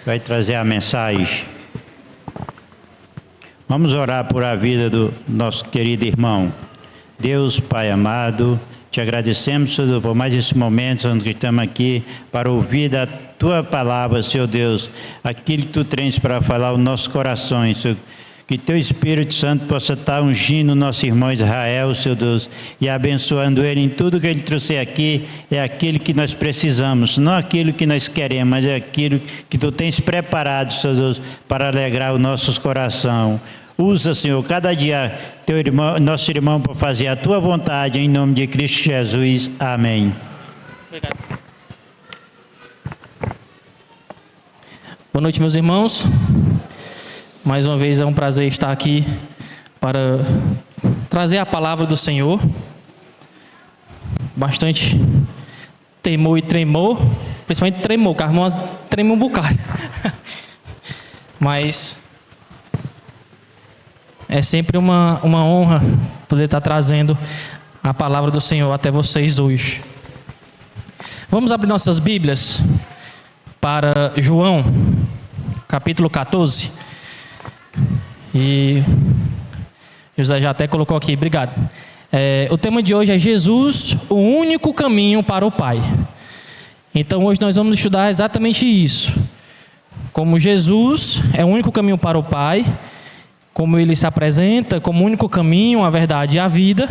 vai trazer a mensagem. Vamos orar por a vida do nosso querido irmão. Deus, Pai amado, te agradecemos, Senhor, por mais esse momento onde estamos aqui para ouvir da Tua palavra, Senhor Deus, aquilo que Tu tens para falar aos nossos corações, Senhor. Que Teu Espírito Santo possa estar ungindo o nosso irmão Israel, Senhor Deus, e abençoando ele em tudo que ele trouxe aqui. É aquilo que nós precisamos, não aquilo que nós queremos, mas é aquilo que Tu tens preparado, Senhor Deus, para alegrar os nossos corações. Usa, Senhor, cada dia teu irmão, nosso irmão, para fazer a Tua vontade, em nome de Cristo Jesus. Amém. Obrigado. Boa noite, meus irmãos. Mais uma vez é um prazer estar aqui para trazer a palavra do Senhor. Bastante temor e tremor, principalmente tremor, porque a irmã treme um bocado. Mas é sempre uma honra poder estar trazendo a palavra do Senhor até vocês hoje. Vamos abrir nossas Bíblias para João, capítulo 14. E José já até colocou aqui, obrigado. O tema de hoje é Jesus, o único caminho para o Pai. Então hoje nós vamos estudar exatamente isso. Como Jesus é o único caminho para o Pai, como Ele se apresenta como o único caminho, a verdade e a vida.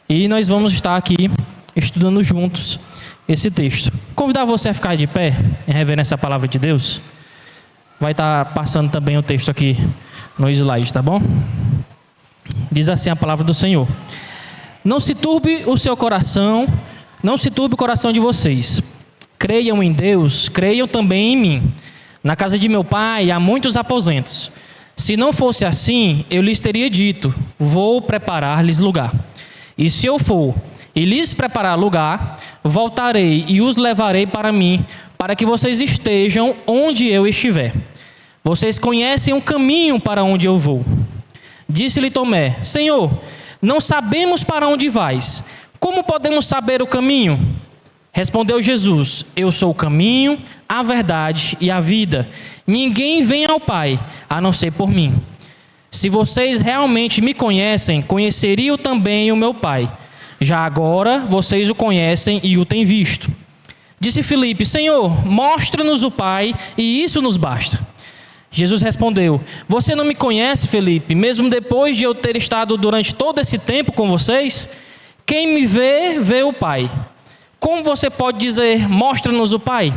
E nós vamos estar aqui estudando juntos esse texto. Convidar você a ficar de pé em reverência à palavra de Deus. Vai estar passando também o texto aqui no slide, tá bom? Diz assim a palavra do Senhor: não se turbe o seu coração, não se turbe o coração de vocês. Creiam em Deus, creiam também em mim. Na casa de meu Pai há muitos aposentos. Se não fosse assim, eu lhes teria dito: vou preparar-lhes lugar. E se eu for e lhes preparar lugar, voltarei e os levarei para mim, para que vocês estejam onde eu estiver. Vocês conhecem o caminho para onde eu vou. Disse-lhe Tomé: Senhor, não sabemos para onde vais. Como podemos saber o caminho? Respondeu Jesus: eu sou o caminho, a verdade e a vida. Ninguém vem ao Pai, a não ser por mim. Se vocês realmente me conhecem, conheceriam também o meu Pai. Já agora vocês o conhecem e o têm visto. Disse Filipe: Senhor, mostra-nos o Pai, e isso nos basta. Jesus respondeu: você não me conhece, Filipe, mesmo depois de eu ter estado durante todo esse tempo com vocês? Quem me vê, vê o Pai. Como você pode dizer: mostra-nos o Pai?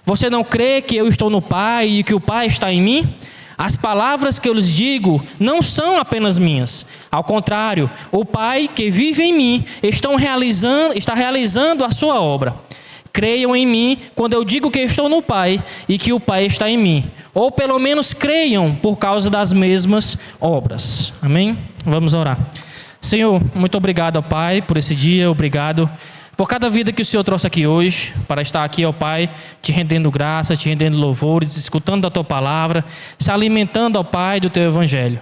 Você não crê que eu estou no Pai e que o Pai está em mim? As palavras que eu lhes digo não são apenas minhas. Ao contrário, o Pai que vive em mim está realizando a sua obra. Creiam em mim quando eu digo que estou no Pai e que o Pai está em mim. Ou pelo menos creiam por causa das mesmas obras. Amém? Vamos orar. Senhor, muito obrigado, ó Pai, por esse dia. Obrigado por cada vida que o Senhor trouxe aqui hoje, para estar aqui, ó Pai, te rendendo graça, te rendendo louvores, escutando a Tua palavra, se alimentando, ó Pai, do Teu Evangelho.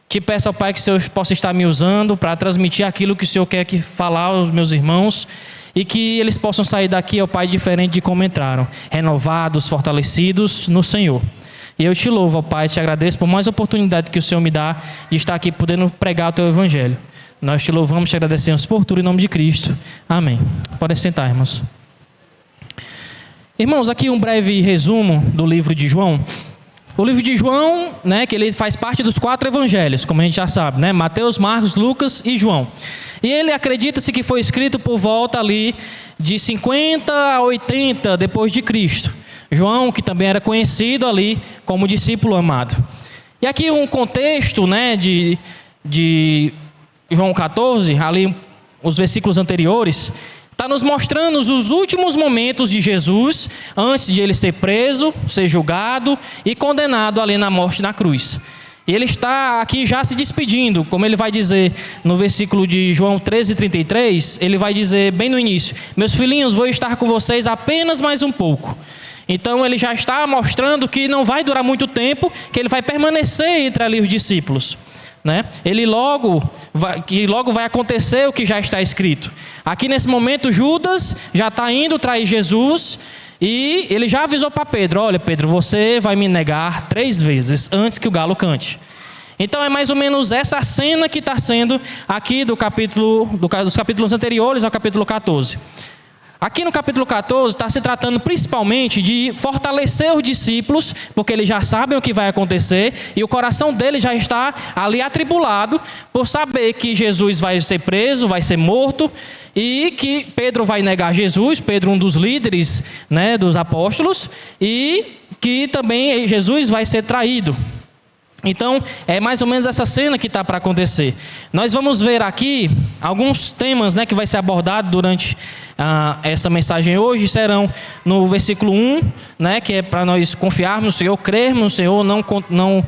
Te peço, ó Pai, que o Senhor possa estar me usando para transmitir aquilo que o Senhor quer falar aos meus irmãos, e que eles possam sair daqui, ó Pai, diferente de como entraram, renovados, fortalecidos no Senhor. E eu te louvo, ó Pai, te agradeço por mais oportunidade que o Senhor me dá de estar aqui podendo pregar o Teu Evangelho. Nós te louvamos, te agradecemos por tudo em nome de Cristo. Amém. Podem sentar, irmãos. Irmãos, aqui um breve resumo do livro de João. O livro de João, né, que ele faz parte dos 4 evangelhos, como a gente já sabe, né? Mateus, Marcos, Lucas e João. E ele acredita-se que foi escrito por volta ali de 50 a 80 depois de Cristo. João, que também era conhecido ali como discípulo amado. E aqui um contexto, né, de João 14, ali os versículos anteriores, está nos mostrando os últimos momentos de Jesus antes de ele ser preso, ser julgado e condenado ali na morte na cruz. E ele está aqui já se despedindo, como ele vai dizer no versículo de João 13:33, ele vai dizer bem no início: meus filhinhos, vou estar com vocês apenas mais um pouco. Então ele já está mostrando que não vai durar muito tempo, que ele vai permanecer entre ali os discípulos. Né? Logo vai acontecer o que já está escrito. Aqui nesse momento Judas já está indo trair Jesus E ele já avisou para Pedro: olha, Pedro, você vai me negar 3 vezes antes que o galo cante. Então é mais ou menos essa cena que está sendo aqui dos capítulos anteriores ao capítulo 14. Aqui no capítulo 14 está se tratando principalmente de fortalecer os discípulos, porque eles já sabem o que vai acontecer e o coração deles já está ali atribulado por saber que Jesus vai ser preso, vai ser morto e que Pedro vai negar Jesus, Pedro um dos líderes, né, dos apóstolos, e que também Jesus vai ser traído. Então, é mais ou menos essa cena que está para acontecer. Nós vamos ver aqui alguns temas, né, que vai ser abordado durante essa mensagem hoje. Serão no versículo 1, né, que é para nós confiarmos no Senhor, crermos no Senhor, não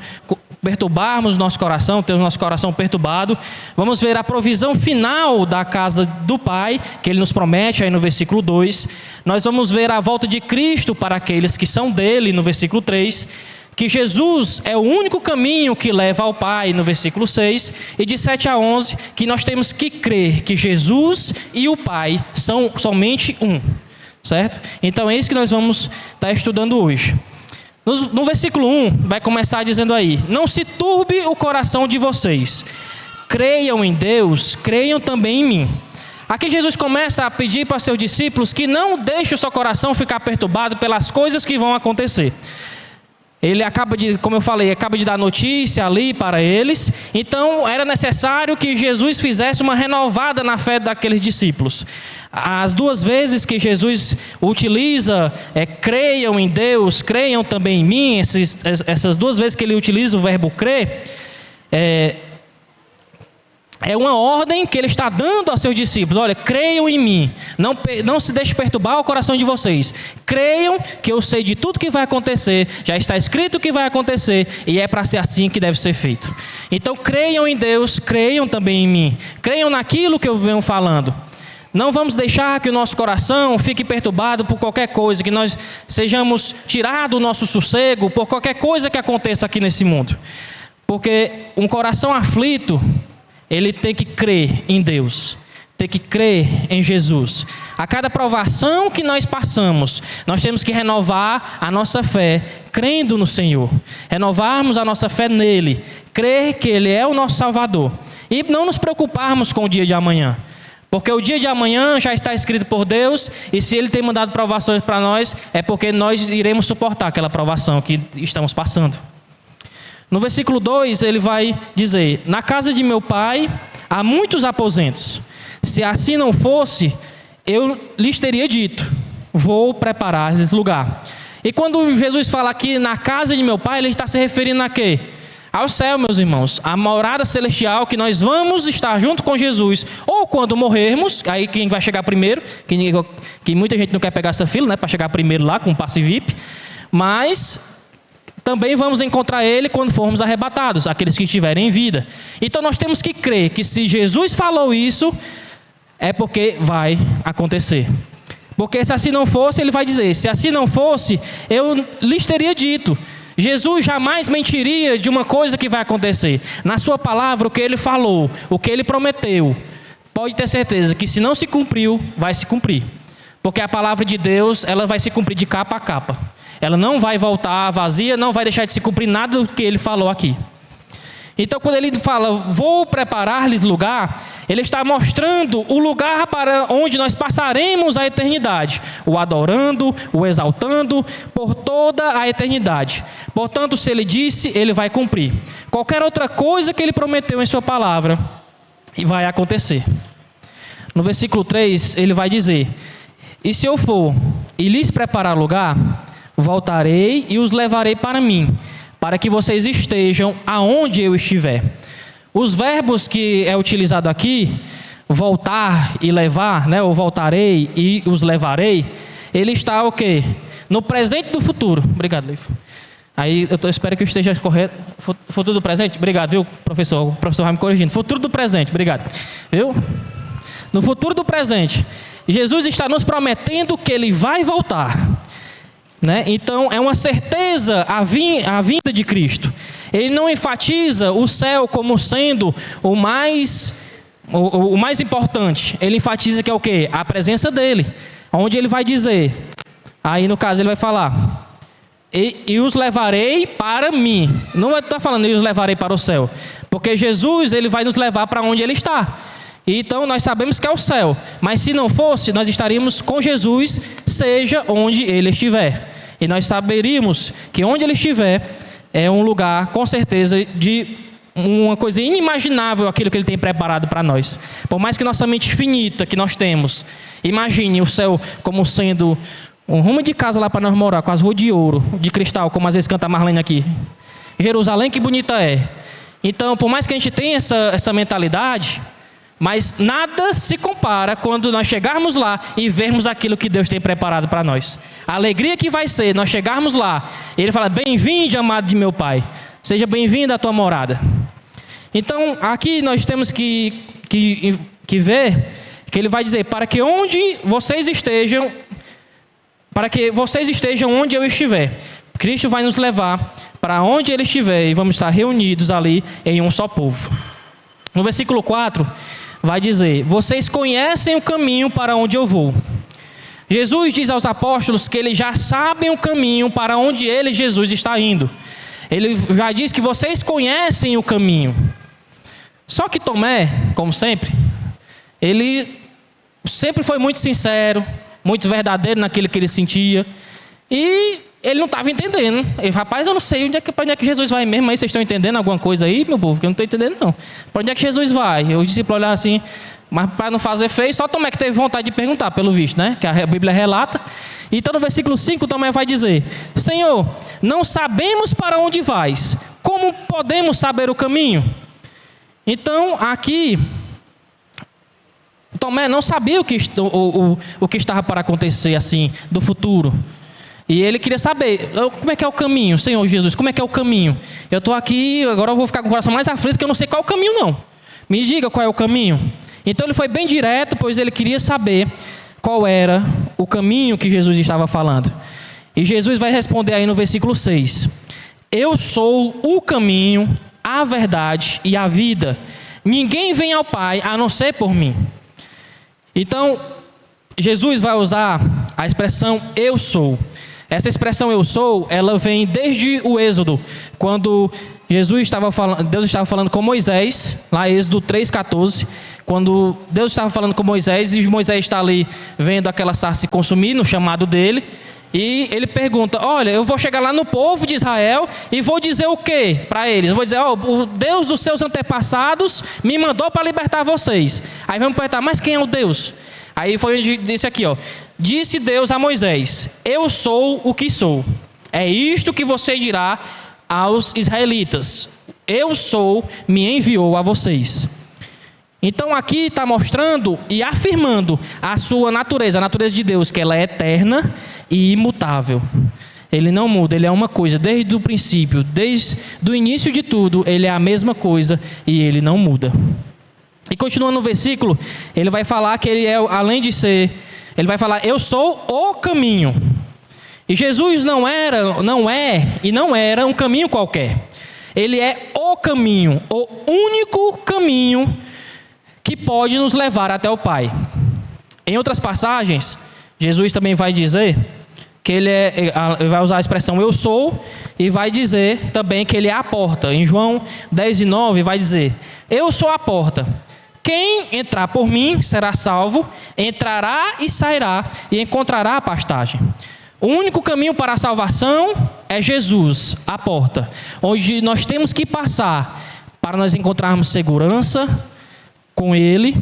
perturbarmos nosso coração, ter o nosso coração perturbado. Vamos ver a provisão final da casa do Pai, que Ele nos promete aí no versículo 2. Nós vamos ver a volta de Cristo para aqueles que são dele, no versículo 3. Que Jesus é o único caminho que leva ao Pai, no versículo 6, e de 7 a 11, que nós temos que crer que Jesus e o Pai são somente um, certo? Então é isso que nós vamos estar estudando hoje. No versículo 1, vai começar dizendo aí: não se turbe o coração de vocês, creiam em Deus, creiam também em mim. Aqui Jesus começa a pedir para seus discípulos que não deixem o seu coração ficar perturbado pelas coisas que vão acontecer. Ele como eu falei, acaba de dar notícia ali para eles. Então era necessário que Jesus fizesse uma renovada na fé daqueles discípulos. As 2 vezes que Jesus utiliza creiam em Deus, creiam também em mim, essas 2 vezes que ele utiliza o verbo crer, é uma ordem que ele está dando aos seus discípulos: olha, creiam em mim, não se deixe perturbar o coração de vocês, creiam que eu sei de tudo que vai acontecer, já está escrito o que vai acontecer e é para ser assim que deve ser feito. Então creiam em Deus, creiam também em mim, creiam naquilo que eu venho falando. Não vamos deixar que o nosso coração fique perturbado por qualquer coisa, que nós sejamos tirados do nosso sossego por qualquer coisa que aconteça aqui nesse mundo, porque um coração aflito, ele tem que crer em Deus, tem que crer em Jesus. A cada provação que nós passamos, nós temos que renovar a nossa fé, crendo no Senhor. Renovarmos a nossa fé nele, crer que Ele é o nosso Salvador. E não nos preocuparmos com o dia de amanhã, porque o dia de amanhã já está escrito por Deus, e se Ele tem mandado provações para nós, é porque nós iremos suportar aquela provação que estamos passando. No versículo 2 ele vai dizer: na casa de meu pai há muitos aposentos. Se assim não fosse, eu lhes teria dito: vou preparar-lhes lugar. E quando Jesus fala aqui na casa de meu pai, ele está se referindo a quê? Ao céu, meus irmãos, a morada celestial, que nós vamos estar junto com Jesus, ou quando morrermos, aí quem vai chegar primeiro, que muita gente não quer pegar essa fila, né, para chegar primeiro lá com um passe VIP, mas também vamos encontrar Ele quando formos arrebatados, aqueles que estiverem em vida. Então nós temos que crer que se Jesus falou isso, é porque vai acontecer. Porque se assim não fosse, Ele vai dizer: se assim não fosse, eu lhes teria dito. Jesus jamais mentiria de uma coisa que vai acontecer. Na sua palavra, o que Ele falou, o que Ele prometeu, pode ter certeza que se não se cumpriu, vai se cumprir. Porque a palavra de Deus, ela vai se cumprir de capa a capa. Ela não vai voltar vazia, não vai deixar de se cumprir nada do que ele falou aqui. Então, quando ele fala, vou preparar-lhes lugar, ele está mostrando o lugar para onde nós passaremos a eternidade, o adorando, o exaltando por toda a eternidade. Portanto, se ele disse, ele vai cumprir. Qualquer outra coisa que ele prometeu em sua palavra, vai acontecer. No versículo 3, ele vai dizer: e se eu for e lhes preparar lugar, voltarei e os levarei para mim, para que vocês estejam aonde eu estiver. Os verbos que é utilizado aqui, voltar e levar, né, ou voltarei e os levarei, ele está o quê? No presente do futuro. Obrigado, Leif. Aí eu espero que eu esteja correto. Futuro do presente? Obrigado, viu, professor? O professor vai me corrigindo. Futuro do presente, obrigado. Viu? No futuro do presente, Jesus está nos prometendo que Ele vai voltar. Né? Então é uma certeza a vinda de Cristo. Ele não enfatiza o céu como sendo o mais importante. Ele enfatiza que é o quê? A presença dele, onde ele vai dizer: Aí no caso ele vai falar, e os levarei para mim. Não está falando e os levarei para o céu, porque Jesus ele vai nos levar para onde ele está. Então nós sabemos que é o céu, mas se não fosse, nós estaríamos com Jesus, seja onde ele estiver. E nós saberíamos que onde ele estiver é um lugar, com certeza, de uma coisa inimaginável, aquilo que ele tem preparado para nós. Por mais que nossa mente finita que nós temos, imagine o céu como sendo um rumo de casa lá para nós morar, com as ruas de ouro, de cristal, como às vezes canta a Marlene aqui. Jerusalém, que bonita é. Então, por mais que a gente tenha essa mentalidade, mas nada se compara quando nós chegarmos lá e vermos aquilo que Deus tem preparado para nós. A alegria que vai ser nós chegarmos lá, ele fala, bem-vindo, amado de meu Pai, seja bem-vindo à tua morada. Então, aqui nós temos que ver que ele vai dizer, para que vocês estejam onde eu estiver. Cristo vai nos levar para onde ele estiver e vamos estar reunidos ali em um só povo. No versículo 4, vai dizer, vocês conhecem o caminho para onde eu vou. Jesus diz aos apóstolos que eles já sabem o caminho para onde ele, Jesus, está indo. Ele já diz que vocês conhecem o caminho. Só que Tomé, como sempre, ele sempre foi muito sincero, muito verdadeiro naquilo que ele sentia. E ele não estava entendendo. Ele, rapaz, eu não sei para onde é que Jesus vai mesmo. Aí vocês estão entendendo alguma coisa aí, meu povo? Que eu não estou entendendo, não. Para onde é que Jesus vai? O discípulo olhar assim, mas para não fazer feio, só Tomé que teve vontade de perguntar, pelo visto, né? Que a Bíblia relata. Então no versículo 5, Tomé vai dizer, Senhor, não sabemos para onde vais. Como podemos saber o caminho? Então, aqui, Tomé não sabia o que estava para acontecer, assim, do futuro. E ele queria saber, como é que é o caminho, Senhor Jesus, como é que é o caminho? Eu estou aqui, agora eu vou ficar com o coração mais aflito, que eu não sei qual é o caminho, não. Me diga qual é o caminho. Então ele foi bem direto, pois ele queria saber qual era o caminho que Jesus estava falando. E Jesus vai responder aí no versículo 6. Eu sou o caminho, a verdade e a vida. Ninguém vem ao Pai a não ser por mim. Então, Jesus vai usar a expressão eu sou. Essa expressão eu sou, ela vem desde o Êxodo, quando Deus estava falando com Moisés, lá em Êxodo 3,14, quando Deus estava falando com Moisés, e Moisés está ali vendo aquela sarça se consumir no chamado dele, e ele pergunta, olha, eu vou chegar lá no povo de Israel e vou dizer o quê para eles? Eu vou dizer, o Deus dos seus antepassados me mandou para libertar vocês. Aí vamos perguntar, mas quem é o Deus? Aí foi onde disse aqui, disse Deus a Moisés, eu sou o que sou. É isto que você dirá aos israelitas. Eu sou, me enviou a vocês. Então aqui está mostrando e afirmando a sua natureza, a natureza de Deus, que ela é eterna e imutável. Ele não muda, ele é uma coisa desde o princípio, desde o início de tudo, ele é a mesma coisa e ele não muda. E continuando no versículo, ele vai falar que ele é, além de ser, ele vai falar, eu sou o caminho. E Jesus não é um caminho qualquer. Ele é o caminho, o único caminho que pode nos levar até o Pai. Em outras passagens, Jesus também vai dizer que ele vai usar a expressão eu sou e vai dizer também que ele é a porta. Em João 10:9 vai dizer, eu sou a porta. Quem entrar por mim será salvo, entrará e sairá e encontrará a pastagem. O único caminho para a salvação é Jesus, a porta, onde nós temos que passar para nós encontrarmos segurança com Ele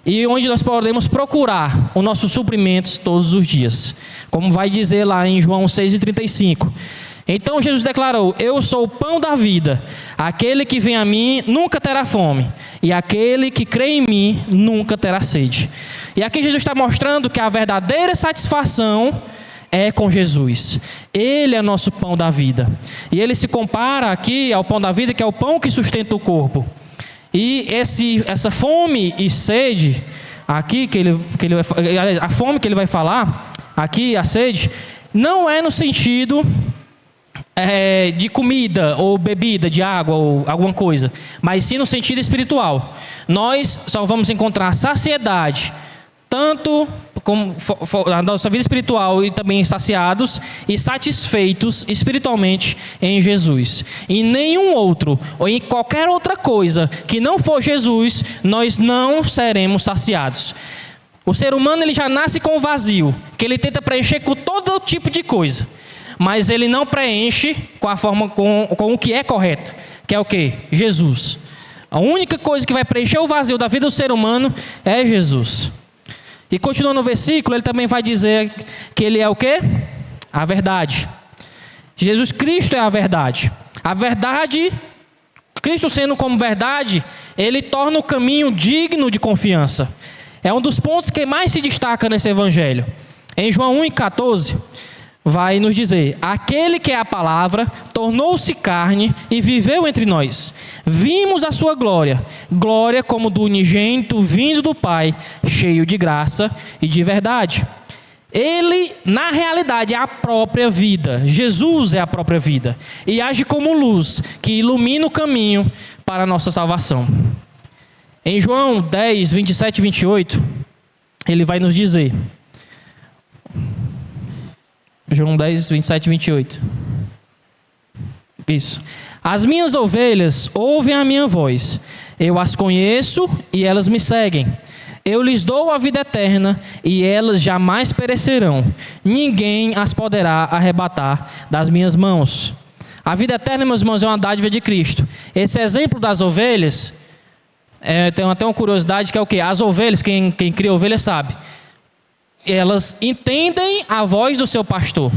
e onde nós podemos procurar os nossos suprimentos todos os dias. Como vai dizer lá em João 6:35. Então Jesus declarou, eu sou o pão da vida, aquele que vem a mim nunca terá fome, e aquele que crê em mim nunca terá sede. E aqui Jesus está mostrando que a verdadeira satisfação é com Jesus. Ele é nosso pão da vida. E ele se compara aqui ao pão da vida, que é o pão que sustenta o corpo. E essa fome e sede, aqui a fome que ele vai falar, aqui a sede, não é no sentido de comida ou bebida, de água ou alguma coisa, mas sim no sentido espiritual. Nós só vamos encontrar saciedade, tanto na nossa vida espiritual e também saciados e satisfeitos espiritualmente em Jesus. Em nenhum outro ou em qualquer outra coisa que não for Jesus, nós não seremos saciados. O ser humano ele já nasce com o vazio, que ele tenta preencher com todo tipo de coisa, mas ele não preenche com a forma com o que é correto, que é o quê? Jesus. A única coisa que vai preencher o vazio da vida do ser humano é Jesus. E continuando no versículo, ele também vai dizer que ele é o quê? A verdade. Jesus Cristo é a verdade. A verdade, Cristo sendo como verdade, ele torna o caminho digno de confiança. É um dos pontos que mais se destaca nesse evangelho. Em João 1,14, vai nos dizer: aquele que é a palavra tornou-se carne e viveu entre nós. Vimos a sua glória, glória como do unigênito vindo do Pai, cheio de graça e de verdade. Ele, na realidade, é a própria vida. Jesus é a própria vida e age como luz que ilumina o caminho para a nossa salvação. Em João 10, 27 e 28, ele vai nos dizer... João 10, 27 e 28. Isso. As minhas ovelhas ouvem a minha voz. Eu as conheço e elas me seguem. Eu lhes dou a vida eterna e elas jamais perecerão. Ninguém as poderá arrebatar das minhas mãos. A vida eterna, meus irmãos, é uma dádiva de Cristo. Esse exemplo das ovelhas, tem até uma curiosidade que é o quê? As ovelhas, quem cria ovelha sabe. Elas entendem a voz do seu pastor.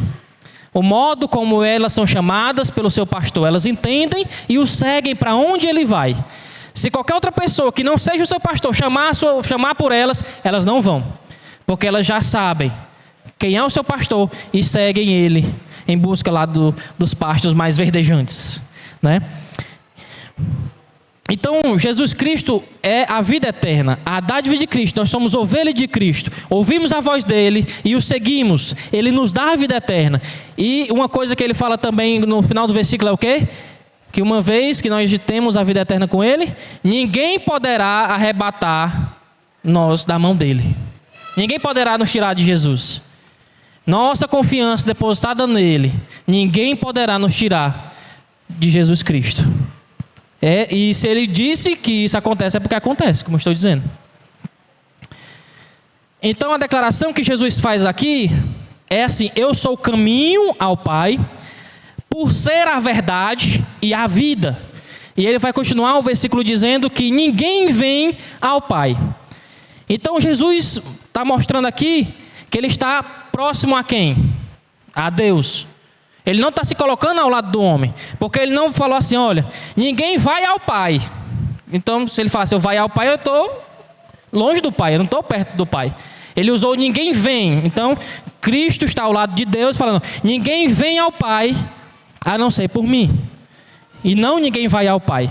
O modo como elas são chamadas pelo seu pastor. Elas entendem e o seguem para onde ele vai. Se qualquer outra pessoa que não seja o seu pastor chamar por elas, elas não vão. Porque elas já sabem quem é o seu pastor e seguem ele em busca lá dos pastos mais verdejantes, né? Então, Jesus Cristo é a vida eterna, a dádiva de Cristo. Nós somos ovelha de Cristo. Ouvimos a voz dele e o seguimos. Ele nos dá a vida eterna. E uma coisa que ele fala também no final do versículo é o quê? Que uma vez que nós temos a vida eterna com ele, ninguém poderá arrebatar nós da mão dele. Ninguém poderá nos tirar de Jesus. Nossa confiança depositada nele, ninguém poderá nos tirar de Jesus Cristo. E se ele disse que isso acontece, é porque acontece, como eu estou dizendo. Então a declaração que Jesus faz aqui é assim: eu sou o caminho ao Pai, por ser a verdade e a vida. E ele vai continuar o versículo dizendo que ninguém vem ao Pai. Então Jesus está mostrando aqui que ele está próximo a quem? A Deus. Ele não está se colocando ao lado do homem, porque ele não falou assim: olha, ninguém vai ao Pai. Então, se ele falasse, eu vou ao Pai, eu estou longe do Pai, eu não estou perto do Pai. Ele usou ninguém vem. Então, Cristo está ao lado de Deus falando, ninguém vem ao Pai, a não ser por mim. E não ninguém vai ao Pai.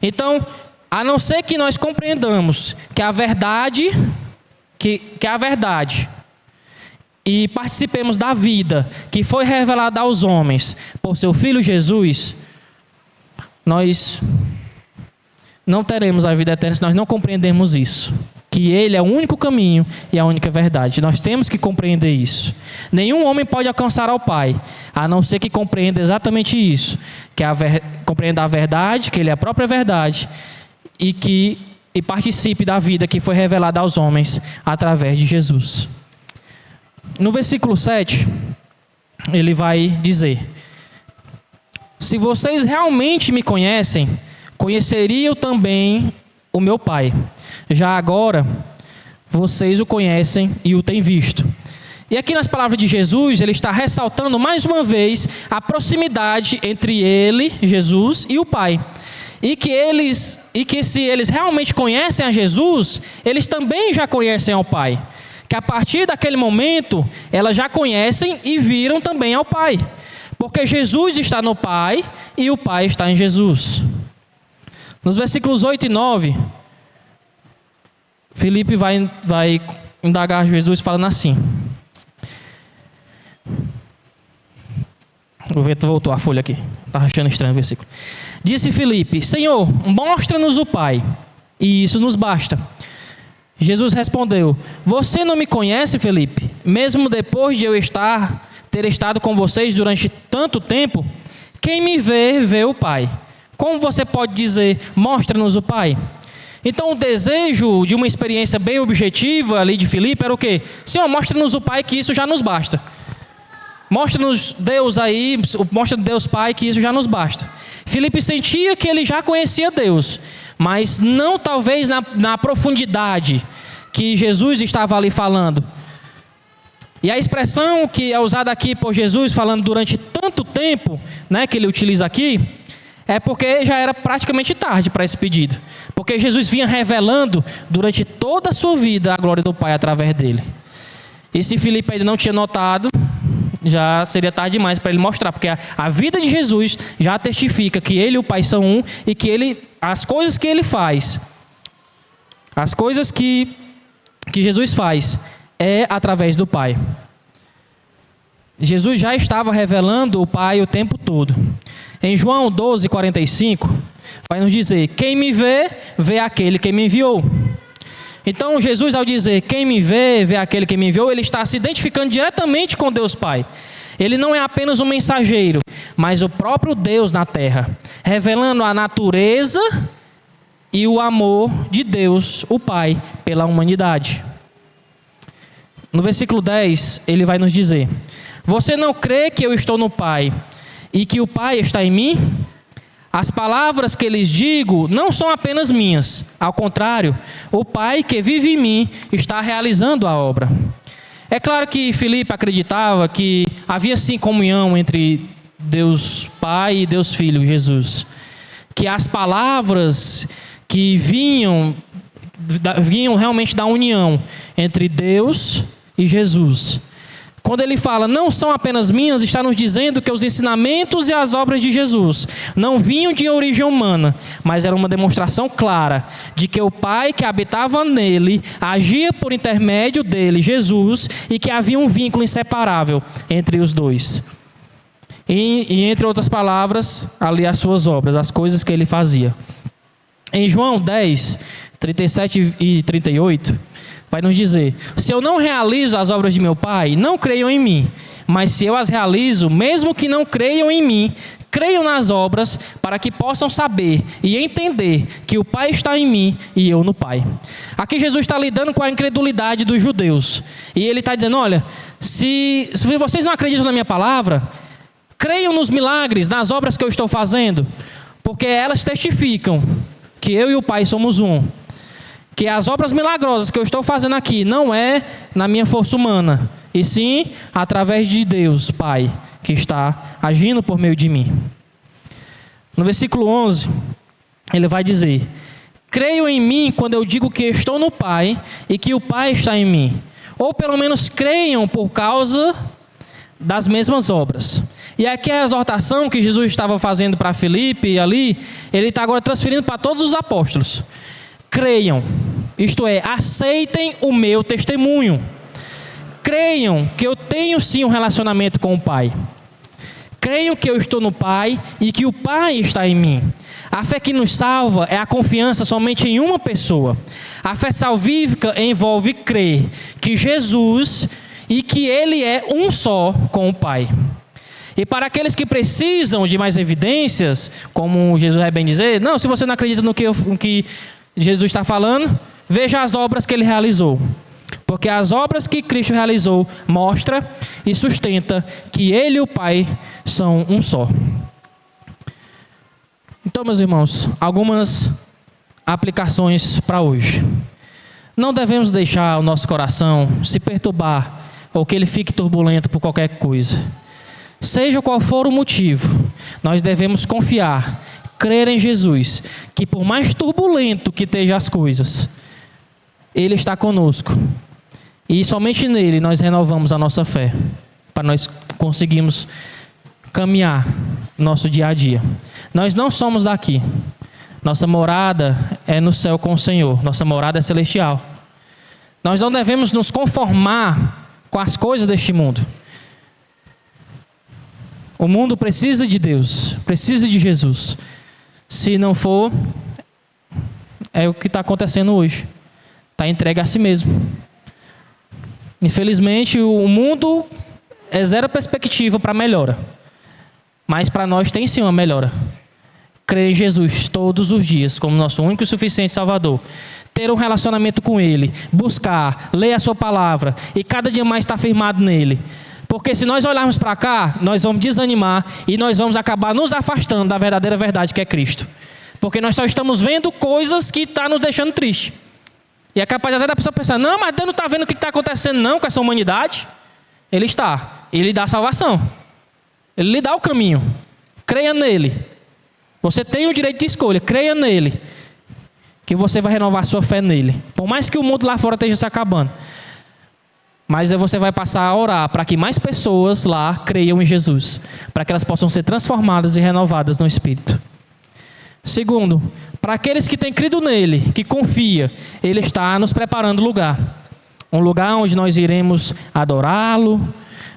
Então, a não ser que nós compreendamos que a verdade, que a verdade... e participemos da vida que foi revelada aos homens por seu Filho Jesus, nós não teremos a vida eterna se nós não compreendermos isso. Que Ele é o único caminho e a única verdade. Nós temos que compreender isso. Nenhum homem pode alcançar ao Pai, a não ser que compreenda exatamente isso. Que compreenda a verdade, que Ele é a própria verdade, e participe da vida que foi revelada aos homens através de Jesus. No versículo 7, ele vai dizer: se vocês realmente me conhecem, conheceriam também o meu Pai. Já agora, vocês o conhecem e o têm visto. E aqui nas palavras de Jesus, ele está ressaltando mais uma vez a proximidade entre ele, Jesus, e o Pai. E que se eles realmente conhecem a Jesus, eles também já conhecem ao Pai. Que a partir daquele momento, elas já conhecem e viram também ao Pai. Porque Jesus está no Pai e o Pai está em Jesus. Nos versículos 8 e 9, Filipe vai indagar Jesus falando assim. O vento voltou a folha aqui. Está achando estranho o versículo. Disse Filipe: Senhor, mostra-nos o Pai, e isso nos basta. Jesus respondeu: você não me conhece, Felipe? Mesmo depois de eu ter estado com vocês durante tanto tempo? Quem me vê, vê o Pai. Como você pode dizer, mostra-nos o Pai? Então o desejo de uma experiência bem objetiva ali de Filipe era o quê? Senhor, mostra-nos o Pai, que isso já nos basta. Mostra-nos Deus aí, mostra Deus Pai, que isso já nos basta. Filipe sentia que ele já conhecia Deus, mas não talvez na profundidade que Jesus estava ali falando. E a expressão que é usada aqui por Jesus, falando durante tanto tempo, né, que ele utiliza aqui, é porque já era praticamente tarde para esse pedido. Porque Jesus vinha revelando durante toda a sua vida a glória do Pai através dele. E se Filipe ainda não tinha notado, já seria tarde demais para ele mostrar, porque a vida de Jesus já testifica que ele e o Pai são um, e que as coisas que ele faz, as coisas que Jesus faz, é através do Pai. Jesus já estava revelando o Pai o tempo todo. Em João 12:45, vai nos dizer: quem me vê, vê aquele que me enviou. Então Jesus, ao dizer quem me vê, vê aquele que me enviou, ele está se identificando diretamente com Deus Pai. Ele não é apenas um mensageiro, mas o próprio Deus na terra, revelando a natureza e o amor de Deus, o Pai, pela humanidade. No versículo 10, ele vai nos dizer: você não crê que eu estou no Pai e que o Pai está em mim? As palavras que lhes digo não são apenas minhas. Ao contrário, o Pai que vive em mim está realizando a obra. É claro que Filipe acreditava que havia sim comunhão entre Deus Pai e Deus Filho, Jesus. Que as palavras que vinham realmente da união entre Deus e Jesus. Quando ele fala, não são apenas minhas, está nos dizendo que os ensinamentos e as obras de Jesus não vinham de origem humana, mas era uma demonstração clara de que o Pai que habitava nele agia por intermédio dele, Jesus, e que havia um vínculo inseparável entre os dois. E entre outras palavras, ali as suas obras, as coisas que ele fazia. Em João 10, 37 e 38... vai nos dizer: se eu não realizo as obras de meu Pai, não creiam em mim. Mas se eu as realizo, mesmo que não creiam em mim, creiam nas obras, para que possam saber e entender que o Pai está em mim e eu no Pai. Aqui Jesus está lidando com a incredulidade dos judeus. E ele está dizendo: olha, se vocês não acreditam na minha palavra, creiam nos milagres, nas obras que eu estou fazendo, porque elas testificam que eu e o Pai somos um. Que as obras milagrosas que eu estou fazendo aqui não é na minha força humana, e sim através de Deus Pai, que está agindo por meio de mim. No versículo 11, ele vai dizer: creiam em mim quando eu digo que estou no Pai e que o Pai está em mim. Ou pelo menos creiam por causa das mesmas obras. E aqui é a exortação que Jesus estava fazendo para Filipe ali, ele está agora transferindo para todos os apóstolos. Creiam, isto é, aceitem o meu testemunho. Creiam que eu tenho sim um relacionamento com o Pai. Creiam que eu estou no Pai e que o Pai está em mim. A fé que nos salva é a confiança somente em uma pessoa. A fé salvífica envolve crer que Jesus e que Ele é um só com o Pai. E para aqueles que precisam de mais evidências, como Jesus vai bem dizer, não, se você não acredita no que Jesus está falando, veja as obras que ele realizou. Porque as obras que Cristo realizou mostra e sustenta que ele e o Pai são um só. Então, meus irmãos, algumas aplicações para hoje. Não devemos deixar o nosso coração se perturbar ou que ele fique turbulento por qualquer coisa. Seja qual for o motivo, nós devemos confiar, crer em Jesus, que por mais turbulento que estejam as coisas, Ele está conosco. E somente nele nós renovamos a nossa fé, para nós conseguirmos caminhar nosso dia a dia. Nós não somos daqui. Nossa morada é no céu com o Senhor. Nossa morada é celestial. Nós não devemos nos conformar com as coisas deste mundo. O mundo precisa de Deus, precisa de Jesus. Se não for, é o que está acontecendo hoje. está entregue a si mesmo. Infelizmente, o mundo é zero perspectiva para melhora. Mas para nós tem sim uma melhora. Crer em Jesus todos os dias como nosso único e suficiente Salvador. Ter um relacionamento com Ele. Buscar, ler a sua palavra. E cada dia mais estar firmado nele. Porque se nós olharmos para cá, nós vamos desanimar e nós vamos acabar nos afastando da verdadeira verdade que é Cristo. Porque nós só estamos vendo coisas que estão nos deixando triste. E é capaz até da pessoa pensar, não, mas Deus não está vendo o que está acontecendo não com essa humanidade. Ele está. Ele dá a salvação. Ele lhe dá o caminho. Creia nele. Você tem o direito de escolha. Creia nele. Que você vai renovar sua fé nele. Por mais que o mundo lá fora esteja se acabando. Mas você vai passar a orar para que mais pessoas lá creiam em Jesus. Para que elas possam ser transformadas e renovadas no Espírito. Segundo, para aqueles que têm crido nele, que confia, ele está nos preparando lugar. Um lugar onde nós iremos adorá-lo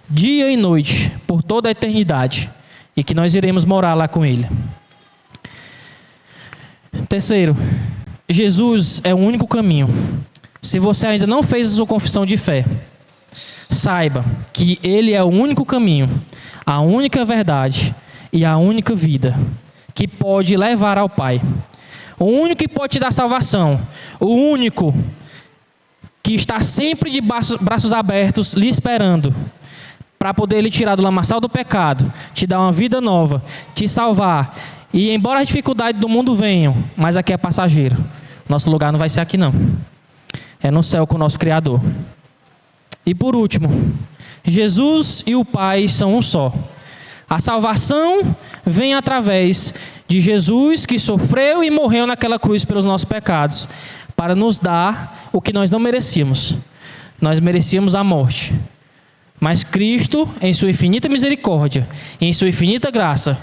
dia e noite, por toda a eternidade. E que nós iremos morar lá com ele. Terceiro, Jesus é o único caminho. Se você ainda não fez a sua confissão de fé, saiba que ele é o único caminho, a única verdade e a única vida que pode levar ao Pai. O único que pode te dar salvação. O único que está sempre de braços abertos, lhe esperando, para poder lhe tirar do lamaçal do pecado, te dar uma vida nova, te salvar. E embora as dificuldades do mundo venham, mas aqui é passageiro. Nosso lugar não vai ser aqui não. É no céu com o nosso Criador. E por último, Jesus e o Pai são um só. A salvação vem através de Jesus, que sofreu e morreu naquela cruz pelos nossos pecados, para nos dar o que nós não merecíamos. Nós merecíamos a morte. Mas Cristo, em sua infinita misericórdia, em sua infinita graça,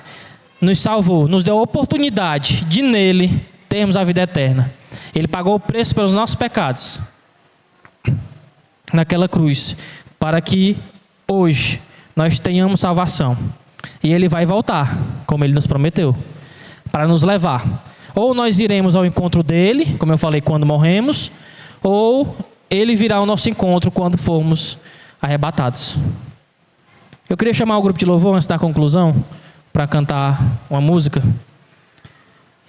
nos salvou, nos deu a oportunidade de nele termos a vida eterna. Ele pagou o preço pelos nossos pecados naquela cruz, para que hoje nós tenhamos salvação. E ele vai voltar, como ele nos prometeu, para nos levar. Ou nós iremos ao encontro dele, como eu falei, quando morremos, ou ele virá ao nosso encontro quando formos arrebatados. Eu queria chamar o grupo de louvor antes da conclusão, para cantar uma música.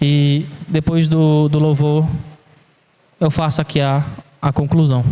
E depois do louvor, eu faço aqui a conclusão.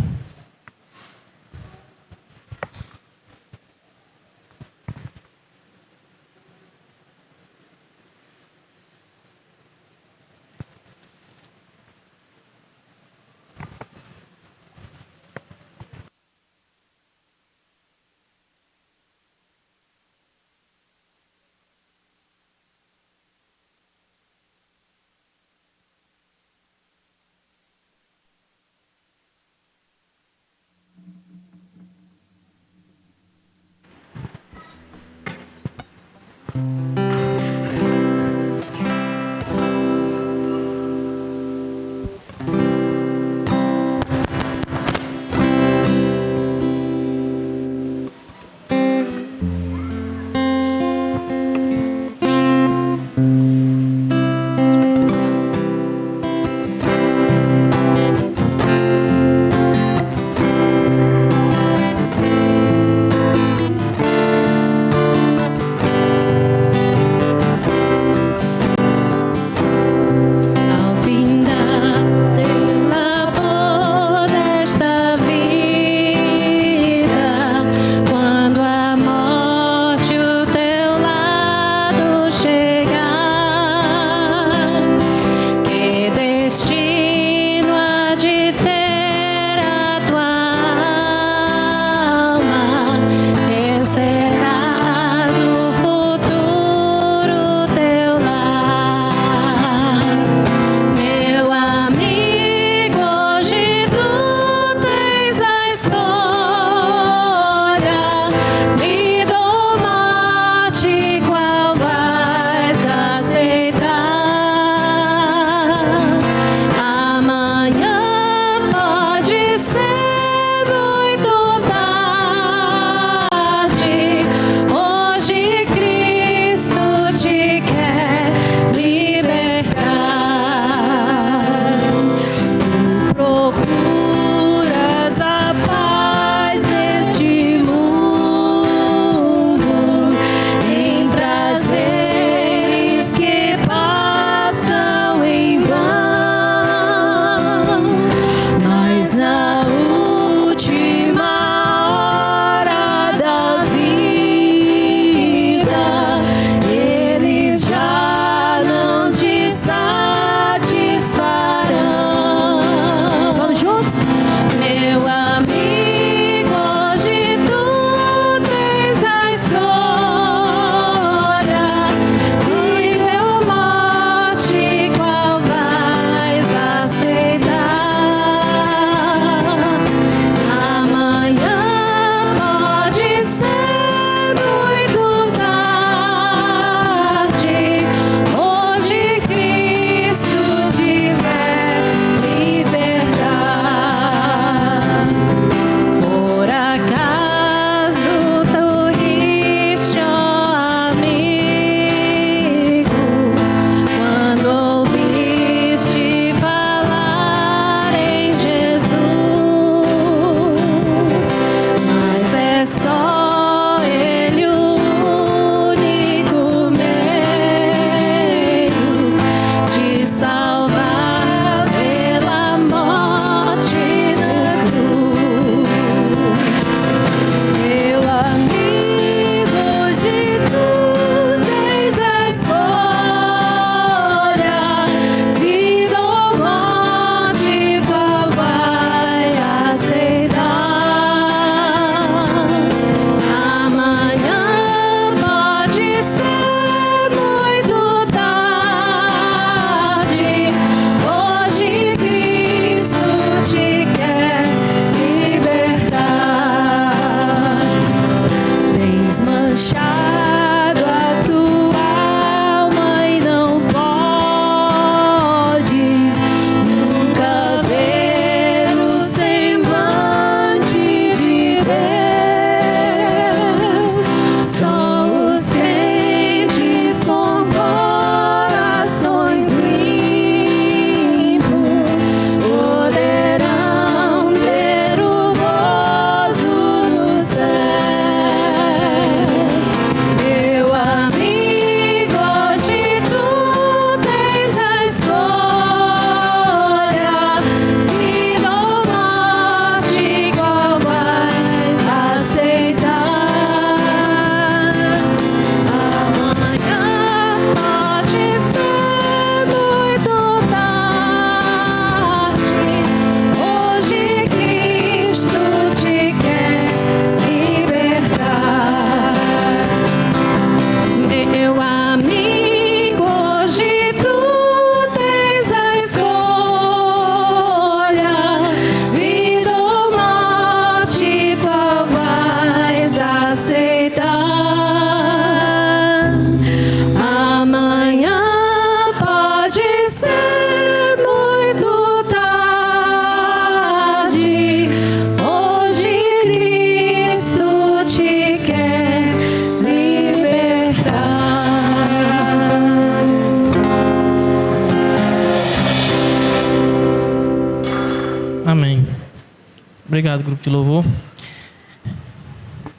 Obrigado, grupo de louvor.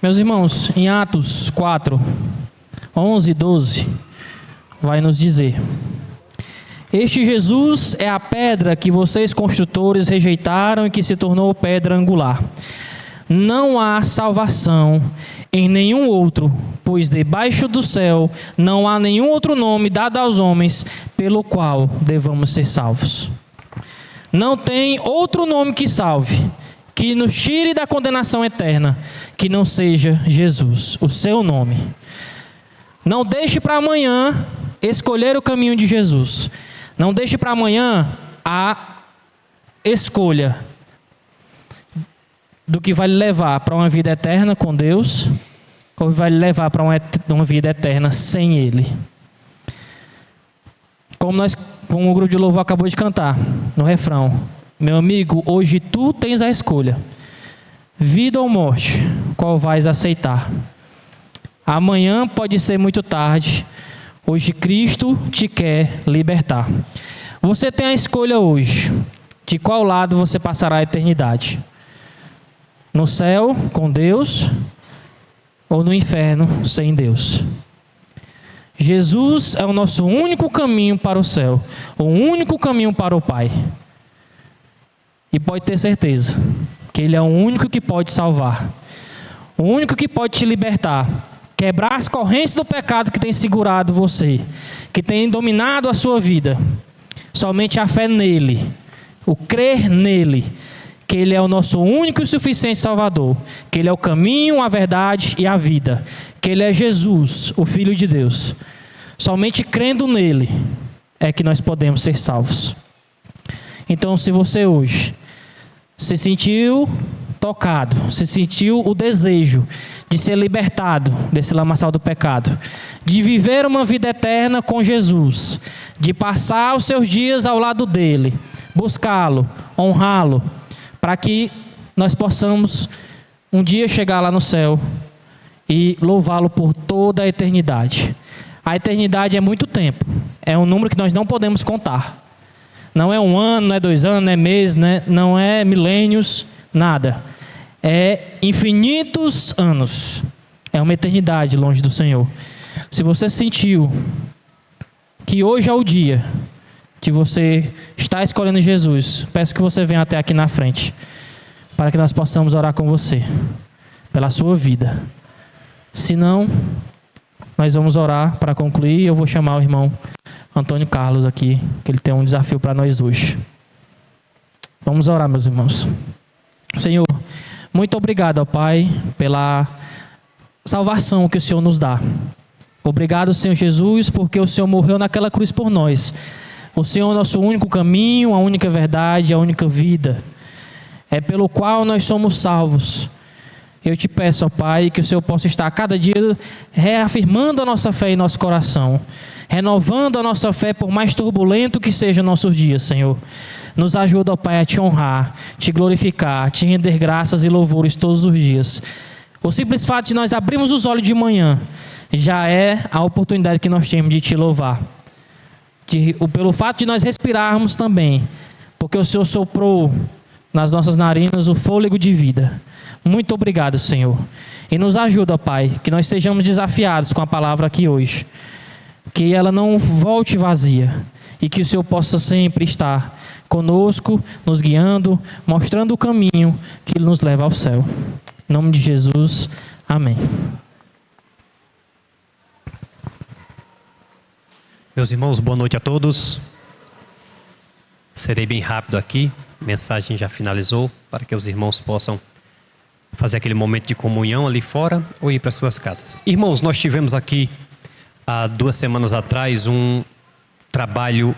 Meus irmãos, em Atos 4, 11 e 12, vai nos dizer: este Jesus é a pedra que vocês construtores rejeitaram e que se tornou pedra angular. Não há salvação em nenhum outro, pois debaixo do céu não há nenhum outro nome dado aos homens pelo qual devamos ser salvos. Não tem outro nome que salve, que nos tire da condenação eterna, que não seja Jesus, o seu nome. Não deixe para amanhã escolher o caminho de Jesus. Não deixe para amanhã a escolha do que vai lhe levar para uma vida eterna com Deus ou vai lhe levar para uma vida eterna sem Ele. Como o grupo de louvor acabou de cantar no refrão: meu amigo, hoje tu tens a escolha, vida ou morte, qual vais aceitar? Amanhã pode ser muito tarde. Hoje Cristo te quer libertar. Você tem a escolha hoje. De qual lado você passará a eternidade? No céu, com Deus, ou no inferno, sem Deus? Jesus é o nosso único caminho para o céu, o único caminho para o Pai. E pode ter certeza que Ele é o único que pode salvar, o único que pode te libertar, quebrar as correntes do pecado que tem segurado você, que tem dominado a sua vida. Somente a fé nele, o crer nele, que Ele é o nosso único e suficiente Salvador, que Ele é o caminho, a verdade e a vida, que Ele é Jesus, o Filho de Deus. Somente crendo nele é que nós podemos ser salvos. Então, se você hoje se sentiu tocado, se sentiu o desejo de ser libertado desse lamaçal do pecado, de viver uma vida eterna com Jesus, de passar os seus dias ao lado dele, buscá-lo, honrá-lo, para que nós possamos um dia chegar lá no céu e louvá-lo por toda a eternidade. A eternidade é muito tempo, é um número que nós não podemos contar. Não é um ano, não é 2 anos, não é mês, não é milênios, nada. É infinitos anos. É uma eternidade longe do Senhor. Se você sentiu que hoje é o dia que você está escolhendo Jesus, peço que você venha até aqui na frente, para que nós possamos orar com você, pela sua vida. Se não, nós vamos orar para concluir. Eu vou chamar o irmão Antônio Carlos aqui, que ele tem um desafio para nós hoje. Vamos orar, meus irmãos. Senhor, muito obrigado, ó Pai, pela salvação que o Senhor nos dá. Obrigado, Senhor Jesus, porque o Senhor morreu naquela cruz por nós. O Senhor é o nosso único caminho, a única verdade, a única vida. É pelo qual nós somos salvos. Eu te peço, ó Pai, que o Senhor possa estar a cada dia reafirmando a nossa fé em nosso coração, renovando a nossa fé por mais turbulento que sejam nossos dias, Senhor. Nos ajuda, ó Pai, a te honrar, te glorificar, te render graças e louvores todos os dias. O simples fato de nós abrirmos os olhos de manhã já é a oportunidade que nós temos de te louvar. Pelo fato de nós respirarmos também, porque o Senhor soprou nas nossas narinas o fôlego de vida. Muito obrigado, Senhor. E nos ajuda, Pai, que nós sejamos desafiados com a palavra aqui hoje. Que ela não volte vazia. E que o Senhor possa sempre estar conosco, nos guiando, mostrando o caminho que nos leva ao céu. Em nome de Jesus, amém. Meus irmãos, boa noite a todos. Serei bem rápido aqui. A mensagem já finalizou, para que os irmãos possam fazer aquele momento de comunhão ali fora ou ir para suas casas. Irmãos, nós tivemos aqui há 2 semanas atrás um trabalho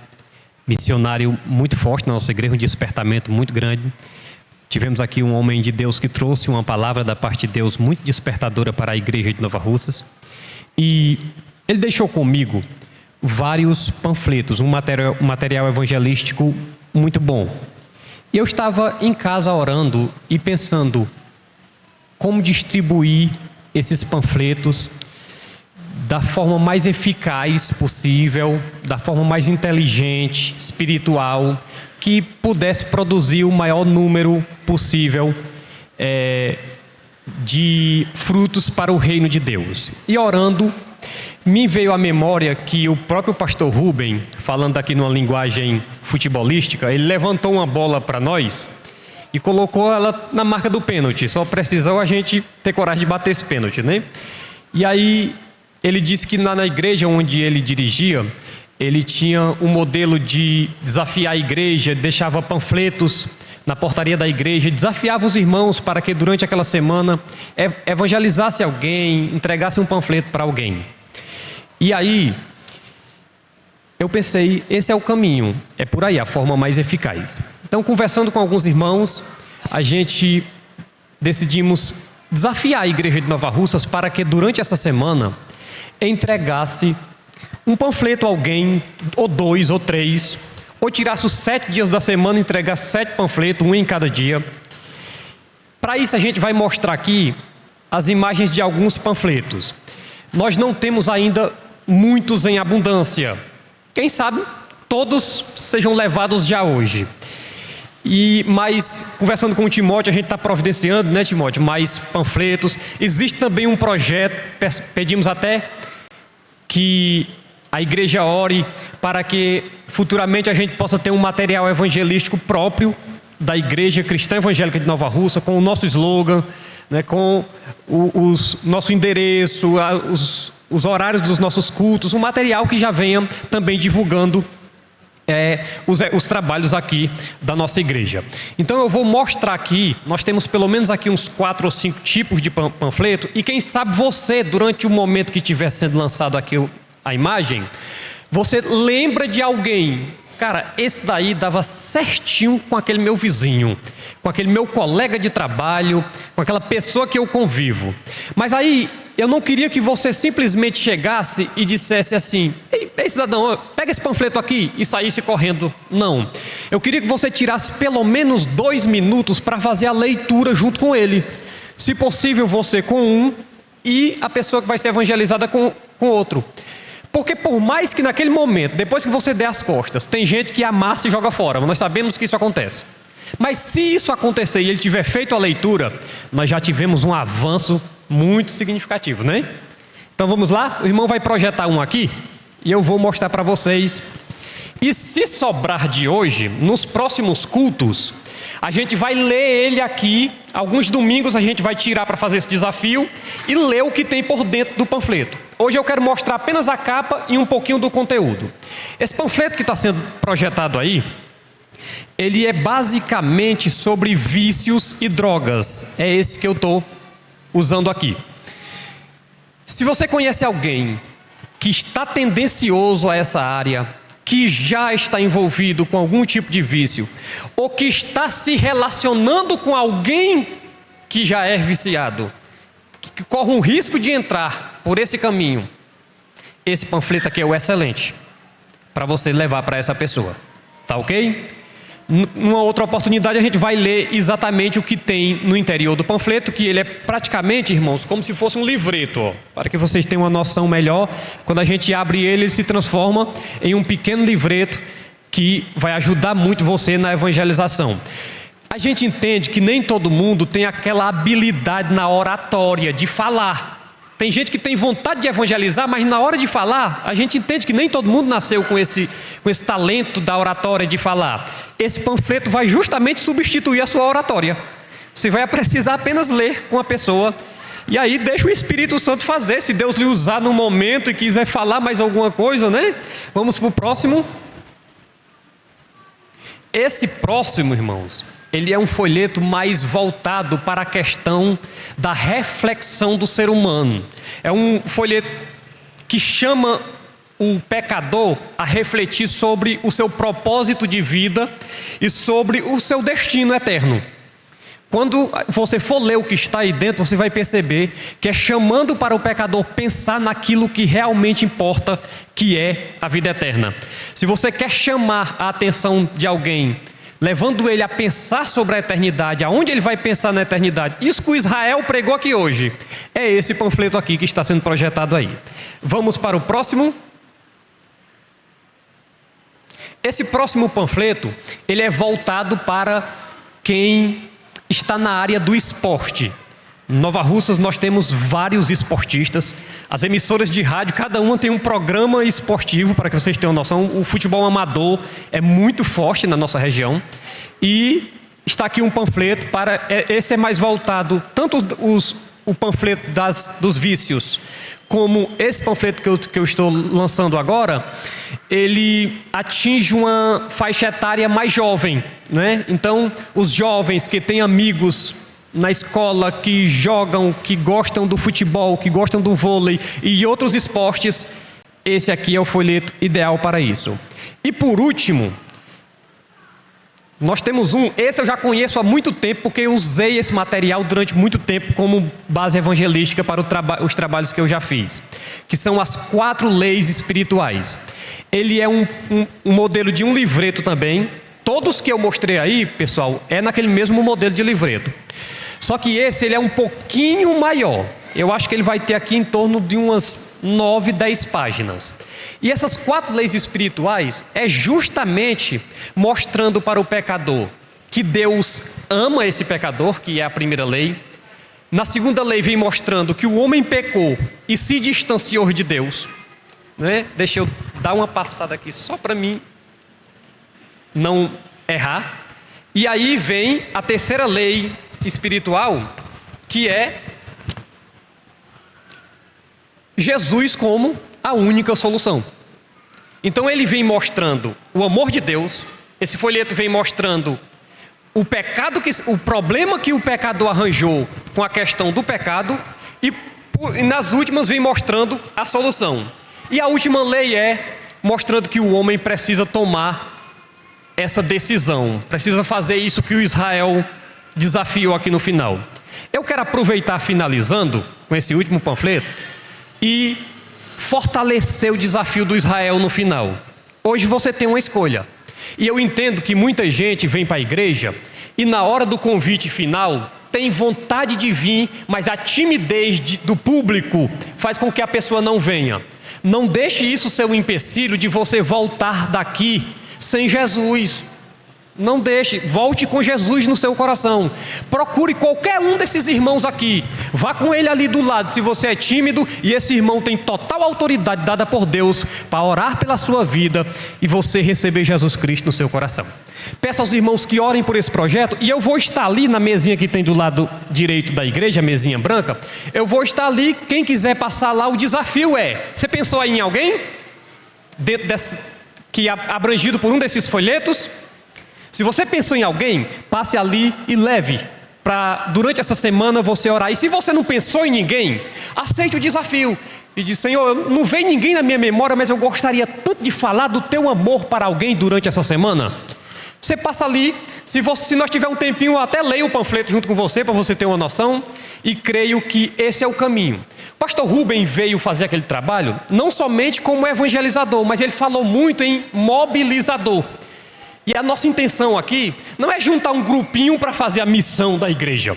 missionário muito forte na nossa igreja, um despertamento muito grande. Tivemos aqui um homem de Deus que trouxe uma palavra da parte de Deus muito despertadora para a igreja de Nova Russas. E ele deixou comigo vários panfletos, um material evangelístico muito bom. E eu estava em casa orando e pensando como distribuir esses panfletos da forma mais eficaz possível, da forma mais inteligente, espiritual, que pudesse produzir o maior número possível de frutos para o reino de Deus. E orando, me veio à memória que o próprio pastor Rubem, falando aqui numa linguagem futebolística, ele levantou uma bola para nós e colocou ela na marca do pênalti. Só precisou a gente ter coragem de bater esse pênalti, né? E aí ele disse que na igreja onde ele dirigia, ele tinha um modelo de desafiar a igreja, deixava panfletos na portaria da igreja, desafiava os irmãos para que durante aquela semana evangelizasse alguém, entregasse um panfleto para alguém. E aí eu pensei, esse é o caminho, é por aí a forma mais eficaz. Então, conversando com alguns irmãos, a gente decidimos desafiar a igreja de Nova Russas para que durante essa semana entregasse um panfleto a alguém, ou 2 ou 3, ou tirasse os 7 dias da semana e entregasse 7 panfletos, um em cada dia. Para isso a gente vai mostrar aqui as imagens de alguns panfletos. Nós não temos ainda muitos em abundância. Quem sabe todos sejam levados já hoje. Mas conversando com o Timóteo, a gente está providenciando, né, Timóteo, mais panfletos. Existe também um projeto, pedimos até que a igreja ore para que futuramente a gente possa ter um material evangelístico próprio da Igreja Cristã Evangélica de Nova Russa, com o nosso slogan, né, com o nosso endereço, os horários dos nossos cultos, um material que já venha também divulgando os trabalhos aqui da nossa igreja. Então eu vou mostrar aqui, nós temos pelo menos aqui uns 4 ou 5 tipos de panfleto, e quem sabe você, durante o momento que estiver sendo lançado aqui a imagem, você lembra de alguém. Cara, esse daí dava certinho com aquele meu vizinho, com aquele meu colega de trabalho, com aquela pessoa que eu convivo. Mas aí eu não queria que você simplesmente chegasse e dissesse assim: ei cidadão, pega esse panfleto aqui, e saísse correndo. Não. Eu queria que você tirasse pelo menos 2 minutos para fazer a leitura junto com ele. Se possível, você com um e a pessoa que vai ser evangelizada com outro. Porque por mais que naquele momento, depois que você der as costas, tem gente que amassa e joga fora, nós sabemos que isso acontece. Mas se isso acontecer e ele tiver feito a leitura, nós já tivemos um avanço muito significativo, né? Então vamos lá, o irmão vai projetar um aqui e eu vou mostrar para vocês. E se sobrar de hoje, nos próximos cultos, a gente vai ler ele aqui. Alguns domingos a gente vai tirar para fazer esse desafio e ler o que tem por dentro do panfleto. Hoje eu quero mostrar apenas a capa e um pouquinho do conteúdo. Esse panfleto que está sendo projetado aí, ele é basicamente sobre vícios e drogas. É esse que eu estou usando aqui. Se você conhece alguém que está tendencioso a essa área, que já está envolvido com algum tipo de vício, ou que está se relacionando com alguém que já é viciado, que corre um risco de entrar por esse caminho, esse panfleto aqui é o excelente para você levar para essa pessoa. Tá ok? Numa outra oportunidade a gente vai ler exatamente o que tem no interior do panfleto, que ele é praticamente, irmãos, como se fosse um livreto, ó, para que vocês tenham uma noção melhor. Quando a gente abre ele se transforma em um pequeno livreto que vai ajudar muito você na evangelização. A gente entende que nem todo mundo tem aquela habilidade na oratória de falar. Tem gente que tem vontade de evangelizar, mas na hora de falar, a gente entende que nem todo mundo nasceu com esse talento da oratória de falar. Esse panfleto vai justamente substituir a sua oratória. Você vai precisar apenas ler com a pessoa, e aí deixa o Espírito Santo fazer. Se Deus lhe usar no momento e quiser falar mais alguma coisa, né? Vamos para o próximo. Esse próximo, irmãos, ele é um folheto mais voltado para a questão da reflexão do ser humano. É um folheto que chama o pecador a refletir sobre o seu propósito de vida e sobre o seu destino eterno. Quando você for ler o que está aí dentro, você vai perceber que é chamando para o pecador pensar naquilo que realmente importa, que é a vida eterna. Se você quer chamar a atenção de alguém, levando ele a pensar sobre a eternidade, aonde ele vai pensar na eternidade, isso que o Israel pregou aqui hoje, é esse panfleto aqui que está sendo projetado aí. Vamos para o próximo. Esse próximo panfleto, ele é voltado para quem está na área do esporte. Em Nova Russas nós temos vários esportistas. As emissoras de rádio, cada uma tem um programa esportivo, para que vocês tenham noção. O futebol amador é muito forte na nossa região. E está aqui um panfleto esse é mais voltado, tanto o panfleto dos vícios, como esse panfleto que eu estou lançando agora, ele atinge uma faixa etária mais jovem, né? Então, os jovens que têm amigos na escola, que jogam, que gostam do futebol, que gostam do vôlei e outros esportes, esse aqui é o folheto ideal para isso. E por último, nós temos esse eu já conheço há muito tempo, porque eu usei esse material durante muito tempo como base evangelística para os trabalhos que eu já fiz, que são as 4 leis espirituais. Ele é um modelo de um livreto também. Todos que eu mostrei aí, pessoal, é naquele mesmo modelo de livreto. Só que ele é um pouquinho maior. Eu acho que ele vai ter aqui em torno de umas 9, 10 páginas. E essas 4 leis espirituais é justamente mostrando para o pecador que Deus ama esse pecador, que é a primeira lei. Na segunda lei vem mostrando que o homem pecou e se distanciou de Deus, né? Deixa eu dar uma passada aqui só para mim não errar. E aí vem a terceira lei espiritual, que é Jesus como a única solução. Então ele vem mostrando o amor de Deus. Esse folheto vem mostrando o problema que o pecador arranjou com a questão do pecado, e nas últimas vem mostrando a solução. E a última lei é mostrando que o homem precisa tomar essa decisão, precisa fazer isso que o Israel desafiou aqui no final. Eu quero aproveitar, finalizando com esse último panfleto, e fortalecer o desafio do Israel no final. Hoje você tem uma escolha. E eu entendo que muita gente vem para a igreja e na hora do convite final tem vontade de vir, mas a timidez do público faz com que a pessoa não venha. Não deixe isso ser um empecilho de você voltar daqui sem Jesus. Não deixe, volte com Jesus no seu coração. Procure qualquer um desses irmãos aqui, vá com ele ali do lado, se você é tímido, e esse irmão tem total autoridade dada por Deus para orar pela sua vida e você receber Jesus Cristo no seu coração. Peça aos irmãos que orem por esse projeto, e eu vou estar ali na mesinha que tem do lado direito da igreja, a mesinha branca. Eu vou estar ali, quem quiser passar lá, o desafio você pensou aí em alguém? Que é abrangido por um desses folhetos? Se você pensou em alguém, passe ali e leve para durante essa semana você orar. E se você não pensou em ninguém, aceite o desafio e diz: Senhor, não vem ninguém na minha memória, mas eu gostaria tanto de falar do teu amor para alguém durante essa semana. Você passa ali, se nós tiver um tempinho, eu até leio o panfleto junto com você para você ter uma noção, e creio que esse é o caminho. O pastor Rubem veio fazer aquele trabalho não somente como evangelizador, mas ele falou muito em mobilizador. E a nossa intenção aqui não é juntar um grupinho para fazer a missão da igreja.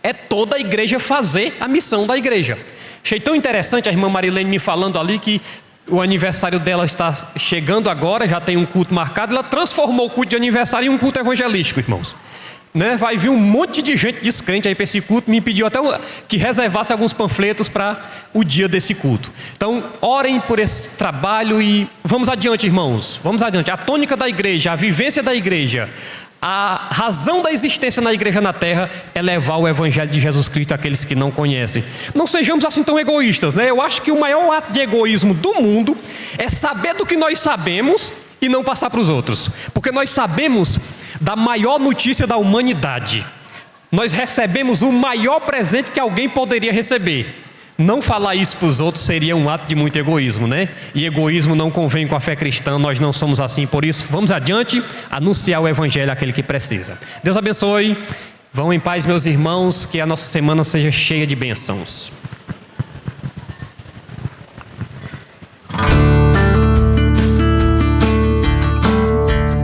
É toda a igreja fazer a missão da igreja. Achei tão interessante a irmã Marilene me falando ali que o aniversário dela está chegando agora, já tem um culto marcado. Ela transformou o culto de aniversário em um culto evangelístico, irmãos. Né? Vai vir um monte de gente descrente aí para esse culto. Me pediu até que reservasse alguns panfletos para o dia desse culto. Então, orem por esse trabalho e vamos adiante, irmãos. Vamos adiante. A tônica da igreja, a vivência da igreja, a razão da existência na igreja na terra é levar o evangelho de Jesus Cristo àqueles que não conhecem. Não sejamos assim tão egoístas, né? Eu acho que o maior ato de egoísmo do mundo é saber do que nós sabemos e não passar para os outros. Porque nós sabemos da maior notícia da humanidade. Nós recebemos o maior presente que alguém poderia receber. Não falar isso para os outros seria um ato de muito egoísmo, né? E egoísmo não convém com a fé cristã, nós não somos assim. Por isso, vamos adiante, anunciar o evangelho àquele que precisa. Deus abençoe. Vão em paz, meus irmãos, que a nossa semana seja cheia de bênçãos.